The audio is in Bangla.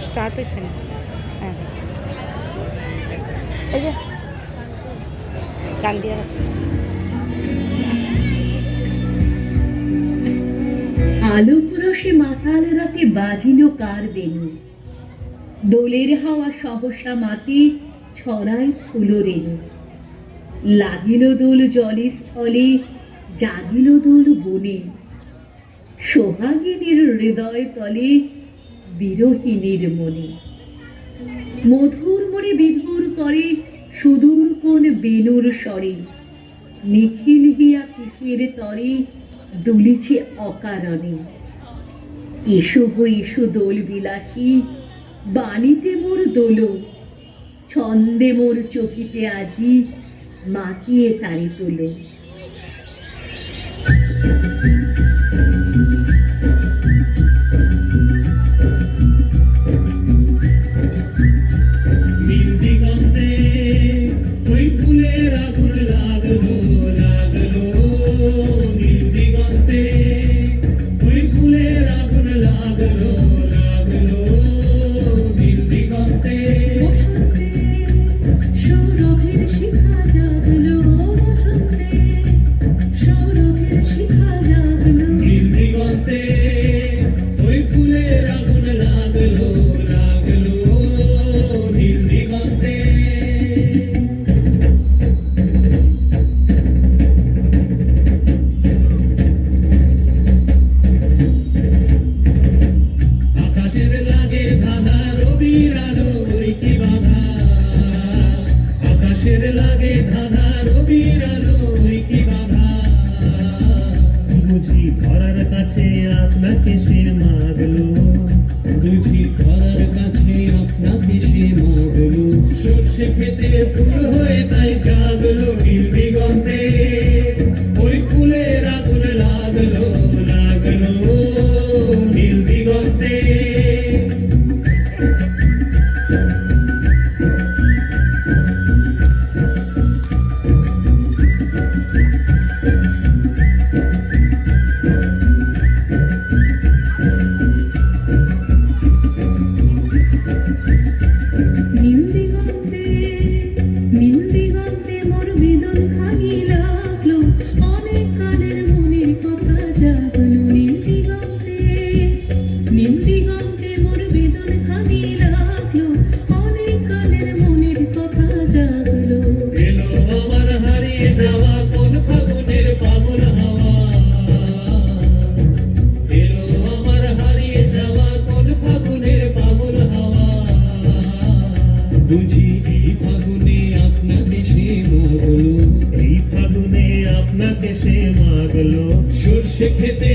স্টার্ট হয়েছে না। হ্যাঁ এই যে গান দিয়ে রাখছি। আলো পুরসে মাতাল রাতে বাজিল কার বেনু, দোলের হাওয়া সহসা মাতে ছড়ায় ফুলো রেণু। লাগিল দোল জলে স্থলে, জাগিল দোল বনে, সোহাগিনীর হৃদয় তলে বিরহিনীর মনে। মধুর মনে বিধুর করে সুদূর কোন বেনুর স্বরে, নিখিল হিয়া কিসের তরে দুলিছে অকারণে। এসো গো এসো দোল বিলাসী, বাণীতে মোর দোল, ছন্দে মোর চকিতে আজি মাতিয়ে তারে তোলো। বুঝি ধরার কাছে আপনাকে সে মাগলো, বুঝি ধরার কাছে আপনাকে সে মাগলো। সর্ষে খেতে ফুল হয়ে তাই জাগলো, নীল দিগন্তে ওই ফুলের আগুন লাগলো, লাগলো নীল দিগন্তে। বুঝি এই ফাগুনে আপনাকে সে মাগলো, এই ফাগুনে আপনাকে সে মাগলো। সর্ষে খেতে